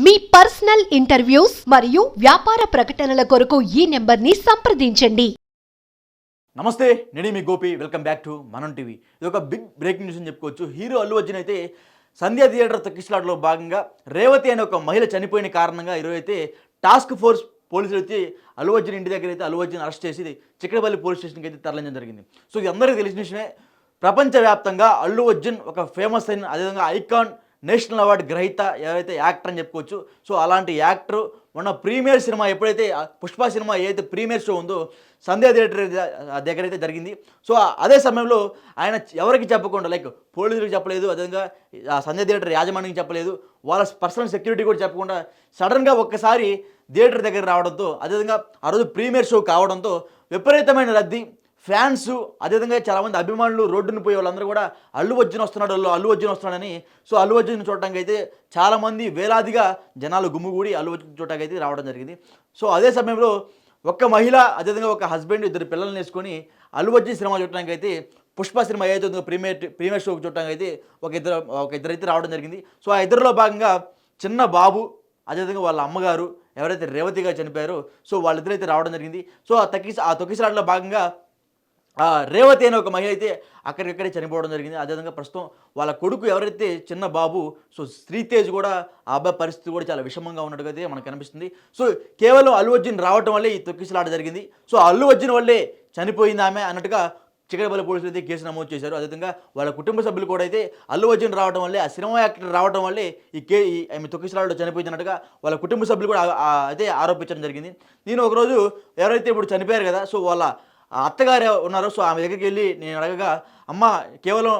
మీ personal interviews మరియు వ్యాపార ప్రకటనల కొరకు ఈ నెంబర్ని సంప్రదించండి. నమస్తే, నేను మీ గోపి. వెల్కమ్ బ్యాక్ టు మనం టీవీ. ఇది ఒక బిగ్ బ్రేకింగ్ న్యూస్ అని చెప్పుకోవచ్చు. హీరో అల్లు అర్జున్ అయితే సంధ్యా థియేటర్ తొక్కిసలాటలో భాగంగా రేవతి అనే ఒక మహిళ చనిపోయిన కారణంగా ఈరోజు అయితే టాస్క్ ఫోర్స్ పోలీసులు అయితే అల్లు అర్జున్ ఇంటి దగ్గర అయితే అల్లు అర్జున్ అరెస్ట్ చేసి చిక్కడపల్లి పోలీస్ స్టేషన్కి అయితే తరలించడం జరిగింది. సో ఇది అందరికీ తెలిసిన విషయమే. ప్రపంచవ్యాప్తంగా అల్లు అర్జున్ ఒక ఫేమస్ అయిన, అదేవిధంగా ఐకాన్, నేషనల్ అవార్డు గ్రహీత, ఎవరైతే యాక్టర్ అని చెప్పుకోవచ్చు. సో అలాంటి యాక్టర్ మొన్న ప్రీమియర్ సినిమా ఎప్పుడైతే పుష్ప సినిమా ఏదైతే ప్రీమియర్ షో ఉందో సంధ్యా థియేటర్ దగ్గర అయితే జరిగింది. సో అదే సమయంలో ఆయన ఎవరికి చెప్పకుండా, లైక్ పోలీసులకు చెప్పలేదు, అదేవిధంగా సంధ్యా థియేటర్ యాజమాన్యానికి చెప్పలేదు, వాళ్ళ పర్సనల్ సెక్యూరిటీ కూడా చెప్పకుండా సడన్గా ఒక్కసారి థియేటర్ దగ్గర రావడంతో, అదేవిధంగా ఆ రోజు ప్రీమియర్ షో కావడంతో విపరీతమైన రద్దీ, ఫ్యాన్స్, అదేవిధంగా చాలామంది అభిమానులు, రోడ్డును పోయే వాళ్ళందరూ కూడా అల్లు అర్జున్ వస్తున్నాడని, సో అల్లు అర్జున్ చూడటానికి అయితే చాలామంది వేలాదిగా జనాలు గుమ్ముగూడి అల్లు అర్జున్ చూడటానికి అయితే రావడం జరిగింది. సో అదే సమయంలో ఒక్క మహిళ, అదేవిధంగా ఒక హస్బెండ్, ఇద్దరు పిల్లల్ని వేసుకొని అల్లు అర్జున్ సినిమా చూడటానికి అయితే, పుష్ప సినిమా ఏదైతే ఉందో ప్రీమియర్ షోకి చూడటానికి అయితే ఒక ఇద్దరు అయితే రావడం జరిగింది. సో ఆ ఇద్దరిలో భాగంగా చిన్న బాబు, అదేవిధంగా వాళ్ళ అమ్మగారు ఎవరైతే రేవతిగా చనిపోయారో, సో వాళ్ళిద్దరైతే రావడం జరిగింది. సో ఆ తొక్కిసలాటలో భాగంగా రేవతి అనే ఒక మహిళ అయితే అక్కడికక్కడే చనిపోవడం జరిగింది. అదేవిధంగా ప్రస్తుతం వాళ్ళ కొడుకు ఎవరైతే చిన్న బాబు, సో శ్రీతేజ్ కూడా, ఆ అబ్బాయి పరిస్థితి కూడా చాలా విషమంగా ఉన్నట్టుగా అయితే మనకు కనిపిస్తుంది. సో కేవలం అల్లు అర్జున్ రావటం వల్లే ఈ తొక్కిసలాట జరిగింది. సో అల్లు అర్జున్ వల్లే చనిపోయింది ఆమె అన్నట్టుగా చిక్కడపల్లి పోలీసులు అయితే కేసు నమోదు చేశారు. అదేవిధంగా వాళ్ళ కుటుంబ సభ్యులు కూడా అయితే అల్లు అర్జున్ రావడం వల్లే, ఆ సినిమా యాక్టర్ రావడం వల్లే ఆమె తొక్కిసలాటలో చనిపోయిందన్నట్టుగా వాళ్ళ కుటుంబ సభ్యులు కూడా అయితే ఆరోపించడం జరిగింది. నేను ఒకరోజు ఎవరైతే ఇప్పుడు చనిపోయారు కదా, సో వాళ్ళ అత్తగారు ఉన్నారో, సో ఆమె దగ్గరికి వెళ్ళి నేను అడగగా, అమ్మ కేవలం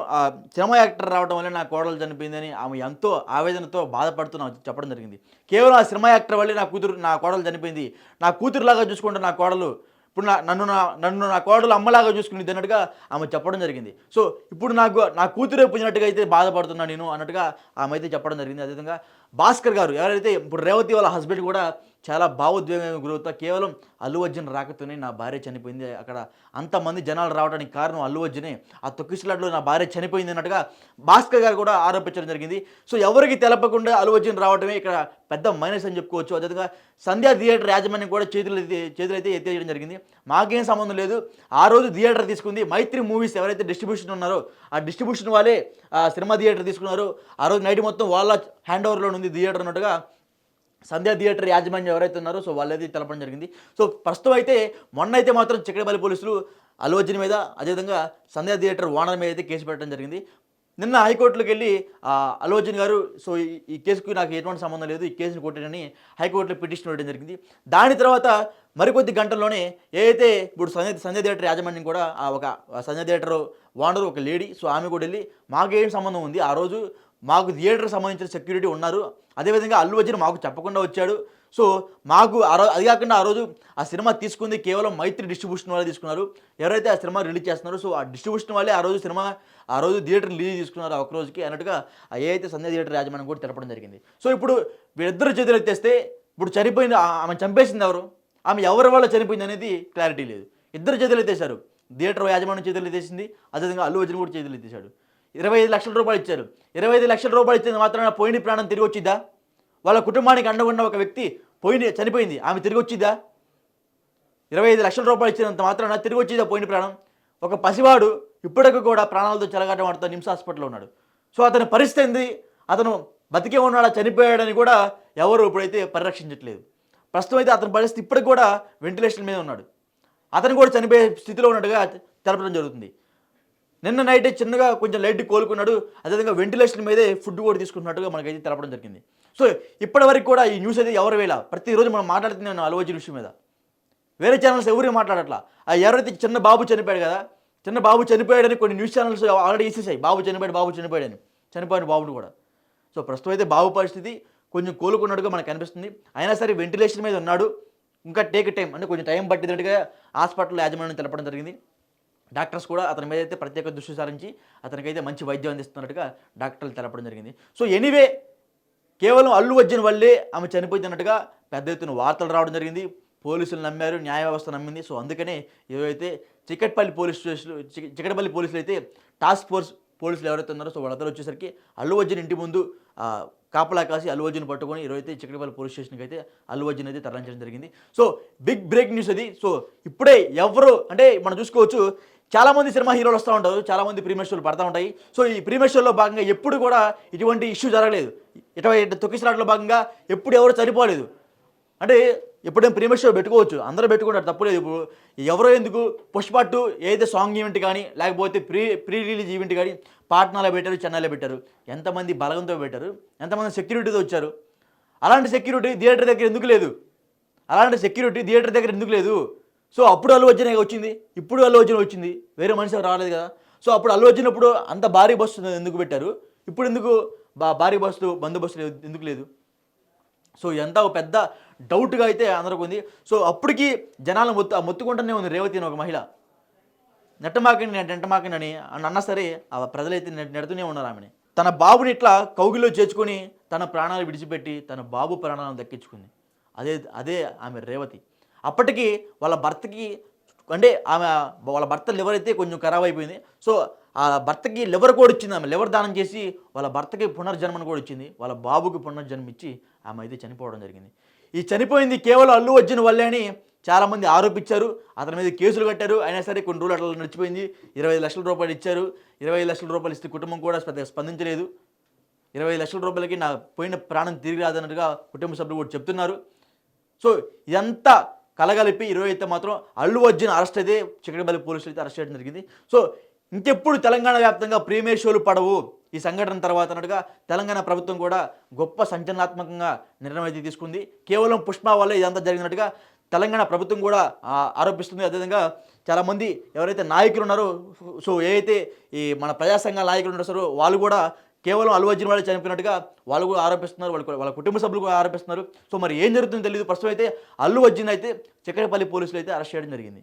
సినిమా యాక్టర్ రావడం వల్లే నా కోడలు చనిపోయిందని ఆమె ఎంతో ఆవేదనతో బాధపడుతూ నాకు చెప్పడం జరిగింది. కేవలం ఆ సినిమా యాక్టర్ వల్లే నా కోడలు చనిపోయింది, నా కూతురులాగా చూసుకుంటే నా కోడలు ఇప్పుడు నన్ను నా కోడలు అమ్మలాగా చూసుకునేది అన్నట్టుగా ఆమె చెప్పడం జరిగింది. సో ఇప్పుడు నా కూతురే పోయినట్టుగా అయితే బాధపడుతున్నా నేను అన్నట్టుగా ఆమె అయితే చెప్పడం జరిగింది. అదేవిధంగా భాస్కర్ గారు ఎవరైతే ఇప్పుడు రేవతి వాళ్ళ హస్బెండ్ కూడా చాలా భావోద్వేగంగా గురవుతా, కేవలం అల్లు అర్జున్ రాకతోనే నా భార్య చనిపోయింది, అక్కడ అంతమంది జనాలు రావడానికి కారణం అల్లు అర్జునే, ఆ తొక్కిసలాటలో నా భార్య చనిపోయింది అన్నట్టుగా భాస్కర్ గారు కూడా ఆరోపించడం జరిగింది. సో ఎవరికి తెలపకుండా అల్లు అర్జున్ రావడమే ఇక్కడ పెద్ద మైనస్ అని చెప్పుకోవచ్చు. అదేవిధంగా సంధ్యా థియేటర్ యాజమాన్యం కూడా చేతులైతే ఎత్తేయడం జరిగింది. మాకేం సంబంధం లేదు, ఆ రోజు థియేటర్ తీసుకుంది మైత్రి మూవీస్ ఎవరైతే డిస్ట్రిబ్యూషన్ ఉన్నారో ఆ డిస్ట్రిబ్యూషన్ వాళ్ళే సినిమా థియేటర్ తీసుకున్నారు, ఆ రోజు నైట్ మొత్తం వాళ్ళ హ్యాండ్ ఓవర్లో ఉంది థియేటర్ అన్నట్టుగా సంధ్యా థియేటర్ యాజమాన్యం ఎవరైతే ఉన్నారో సో వాళ్ళైతే తెలపడం జరిగింది. సో ప్రస్తుతం అయితే మొన్న అయితే మాత్రం చిక్కడపల్లి పోలీసులు అల్లు అర్జున్ మీద, అదేవిధంగా సంధ్యా థియేటర్ ఓనర్ మీద అయితే కేసు పెట్టడం జరిగింది. నిన్న హైకోర్టులోకి వెళ్ళి అల్లు అర్జున్ గారు, సో ఈ కేసుకు నాకు ఎటువంటి సంబంధం లేదు, ఈ కేసును కొట్టానని హైకోర్టులో పిటిషన్ వేయడం జరిగింది. దాని తర్వాత మరికొద్ది గంటల్లోనే ఏదైతే ఇప్పుడు సంధ్యా థియేటర్ యాజమాన్యం కూడా ఒక సంధ్యా థియేటర్ ఓనర్ ఒక లేడీ, సో ఆమె కూడా వెళ్ళి మాకేం సంబంధం ఉంది, ఆ రోజు మాకు థియేటర్కి సంబంధించిన సెక్యూరిటీ ఉన్నారు, అదేవిధంగా అల్లు అర్జున్ మాకు చెప్పకుండా వచ్చాడు, సో మాకు అది కాకుండా ఆ రోజు ఆ సినిమా తీసుకుంది కేవలం మైత్రి డిస్ట్రిబ్యూషన్ వాళ్ళే తీసుకున్నారు, ఎవరైతే ఆ సినిమా రిలీజ్ చేస్తున్నారో సో ఆ డిస్ట్రిబ్యూషన్ వాళ్ళే ఆ రోజు థియేటర్ రిలీజ్ తీసుకున్నారు ఆ ఒక రోజుకి అన్నట్టుగా ఏదైతే సంధ్యా థియేటర్ యాజమాన్యం కూడా తెలపడం జరిగింది. సో ఇప్పుడు వీళ్ళిద్దరు చేతులు ఎత్తేస్తే ఇప్పుడు చనిపోయింది, ఆమె చంపేసింది ఎవరు, ఆమె ఎవరి వల్ల చనిపోయింది అనేది క్లారిటీ లేదు. ఇద్దరు చేతులు ఎత్తేశారు, థియేటర్ యాజమాన్యం చేతులు ఎత్తేసింది, అదేవిధంగా అల్లు అర్జున్ కూడా చేతులు ఎత్తేశాడు. 25 లక్షల రూపాయలు ఇచ్చారు, 25 లక్షల రూపాయలు ఇచ్చింది మాత్రమే పోయిన ప్రాణం తిరిగి వచ్చిద్దా? వాళ్ళ కుటుంబానికి అండగా ఉన్న ఒక వ్యక్తి చనిపోయింది, ఆమె తిరిగి వచ్చిద్దా? 25 లక్షల రూపాయలు ఇచ్చినంత మాత్రాన తిరిగి వచ్చిద్దా పోయిన ప్రాణం? ఒక పసివాడు ఇప్పటికీ కూడా ప్రాణాలతో చెలగాటమాడుతూ నిమ్స్ హాస్పిటల్లో ఉన్నాడు. సో అతని పరిస్థితి ఏంది, అతను బతికే ఉన్నాడా చనిపోయాడని కూడా ఎవరు ఇప్పుడైతే పరిరక్షించట్లేదు. ప్రస్తుతం అయితే అతని పరిస్థితి ఇప్పటికి కూడా వెంటిలేషన్ మీద ఉన్నాడు, అతను కూడా చనిపోయే స్థితిలో ఉన్నట్టుగా తెలపడం జరుగుతుంది. నిన్న నైట్ చిన్నగా కొంచెం లైట్ కోలుకున్నాడు, అదేవిధంగా వెంటిలేషన్ మీదే ఫుడ్ కూడా తీసుకుంటున్నట్టుగా మనకైతే తెలపడం జరిగింది. సో ఇప్పటివరకు కూడా ఈ న్యూస్ అయితే ఎవరు వేళ ప్రతిరోజు మనం మాట్లాడుతున్నాం అల్లు అర్జున్ విషయం మీద, వేరే ఛానల్స్ ఎవరు మాట్లాడట్లా. ఎవరైతే చిన్న బాబు చనిపోయాడు కదా, చిన్న బాబు చనిపోయాడని కొన్ని న్యూస్ ఛానల్స్ ఆల్రెడీ వేసేసాయి, బాబు చనిపోయాడని, చనిపోయిన బాబుని కూడా. సో ప్రస్తుతం అయితే బాబు పరిస్థితి కొంచెం కోలుకున్నట్టుగా మనకు కనిపిస్తుంది. అయినా సరే వెంటిలేషన్ మీద ఉన్నాడు, ఇంకా టేక్ టైం అంటే కొంచెం టైం పట్టినట్టుగా హాస్పిటల్ యాజమాన్యం తెలపడం జరిగింది. డాక్టర్స్ కూడా అతని మీద అయితే ప్రత్యేక దృష్టి సారించి అతనికైతే మంచి వైద్యం అందిస్తున్నట్టుగా డాక్టర్లు తెలపడం జరిగింది. సో ఎనీవే కేవలం అల్లు అర్జున్ వల్లే ఆమె చనిపోతున్నట్టుగా పెద్ద ఎత్తున వార్తలు రావడం జరిగింది, పోలీసులు నమ్మారు, న్యాయ వ్యవస్థ నమ్మింది. సో అందుకనే ఏవైతే చిక్కడపల్లి పోలీసులు అయితే టాస్క్ ఫోర్స్ పోలీసులు ఎవరైతే ఉన్నారో సో వాళ్ళందరూ వచ్చేసరికి అల్లు అర్జున్ ఇంటి ముందు కాపలా కాసి అల్లు అర్జున్ పట్టుకొని ఈరోజు అయితే చిక్కడపల్లి పోలీస్ స్టేషన్కి అయితే అల్లు అర్జున్ అయితే తరలించడం జరిగింది. సో బిగ్ బ్రేక్ న్యూస్ అది. సో ఇప్పుడే ఎవరు అంటే మనం చూసుకోవచ్చు, చాలామంది సినిమా హీరోలు వస్తూ ఉంటారు, చాలామంది ప్రీమియర్ షోలు పడతా ఉంటాయి. సో ఈ ప్రీమియర్ షోలో భాగంగా ఎప్పుడు కూడా ఇటువంటి ఇష్యూ జరగలేదు. ఇటువంటి తొక్కిసలాటలో భాగంగా ఎప్పుడు ఎవరు చనిపోలేదు. అంటే ఎప్పుడైనా ప్రీమియర్ షో పెట్టుకోవచ్చు, అందరూ పెట్టుకుంటారు, తప్పులేదు. ఇప్పుడు ఎవరో ఎందుకు పుష్ప 2 ఏదైతే సాంగ్ ఈవెంట్ కానీ లేకపోతే ప్రీ రిలీజ్ ఈవెంట్ కానీ పాట్నాలో పెట్టారు, చెన్నైలో పెట్టారు. ఎంతమంది బలగంతో పెట్టారు, ఎంతమంది సెక్యూరిటీతో వచ్చారు. అలాంటి సెక్యూరిటీ థియేటర్ దగ్గర ఎందుకు లేదు? సో అప్పుడు అల్లు అర్జున్ వచ్చింది, ఇప్పుడు అల్లు అర్జున్ వచ్చింది, వేరే మనిషి రాలేదు కదా. సో అప్పుడు అల్లు అర్జున్ అప్పుడు అంత భారీ బస్సు ఎందుకు పెట్టారు, ఇప్పుడు ఎందుకు భారీ బస్సులు బందోబస్తులు ఎందుకు లేదు? సో ఇదంతా ఒక పెద్ద డౌట్గా అయితే అందరికి ఉంది. సో అప్పటికి జనాలు మొత్తుకుంటూనే ఉంది రేవతి అని ఒక మహిళ. నెట్టమాకండి అని అన్నా సరే ఆ ప్రజలైతే నెడుతూనే ఉన్నారు ఆమెని. తన బాబుని ఇట్లా కౌగిలో చేర్చుకొని తన ప్రాణాలు విడిచిపెట్టి తన బాబు ప్రాణాలను దక్కించుకుంది. అదే ఆమె రేవతి. అప్పటికి వాళ్ళ భర్తకి అంటే వాళ్ళ భర్త లివర్ అయితే కొంచెం ఖరాబ్ అయిపోయింది. సో ఆ భర్తకి లివర్ కూడా ఇచ్చింది. ఆమె లివర్ దానం చేసి వాళ్ళ భర్తకి పునర్జన్మను కూడా ఇచ్చింది. వాళ్ళ బాబుకి పునర్జన్మ ఇచ్చి ఆమె అయితే చనిపోవడం జరిగింది. ఈ చనిపోయింది కేవలం అల్లు అర్జున్ వల్లే అని చాలామంది ఆరోపించారు. అతని మీద కేసులు కట్టారు. అయినా సరే కొన్ని రోజులు అట్లా నడిచిపోయింది. 25 లక్షల రూపాయలు ఇచ్చారు. 25 లక్షల రూపాయలు ఇస్తే కుటుంబం కూడా స్పందించలేదు. 25 లక్షల రూపాయలకి నా పోయిన ప్రాణం తిరిగి రాదన్నట్టుగా కుటుంబ సభ్యులు కూడా చెప్తున్నారు. సో ఇదంతా కలగలిపి ఈరోజు అయితే మాత్రం అల్లు అర్జున్ అరెస్ట్ అయితే చిక్కడపల్లి పోలీసులు అయితే అరెస్ట్ చేయడం జరిగింది. సో ఇంకెప్పుడు తెలంగాణ వ్యాప్తంగా ప్రీమియర్ షోలు పడవు ఈ సంఘటన తర్వాత అన్నట్టుగా తెలంగాణ ప్రభుత్వం కూడా గొప్ప సంచలనాత్మకంగా నిర్ణయం అయితే తీసుకుంది. కేవలం పుష్ప వల్ల ఇదంతా జరిగినట్టుగా తెలంగాణ ప్రభుత్వం కూడా ఆరోపిస్తుంది. అదేవిధంగా చాలామంది ఎవరైతే నాయకులు ఉన్నారో, సో ఏదైతే ఈ మన ప్రజా సంఘాల నాయకులు ఉన్నారో వాళ్ళు కూడా కేవలం అల్లు అర్జున్ వాళ్ళు చనిపోయినట్టుగా వాళ్ళు కూడా ఆరోపిస్తున్నారు. వాళ్ళ కుటుంబ సభ్యులు కూడా ఆరోపిస్తున్నారు. సో మరి ఏం జరుగుతుందో తెలియదు. ప్రస్తుతం అయితే అల్లు అర్జున్ అయితే చిక్కడపల్లి పోలీసులు అయితే అరెస్ట్ చేయడం జరిగింది.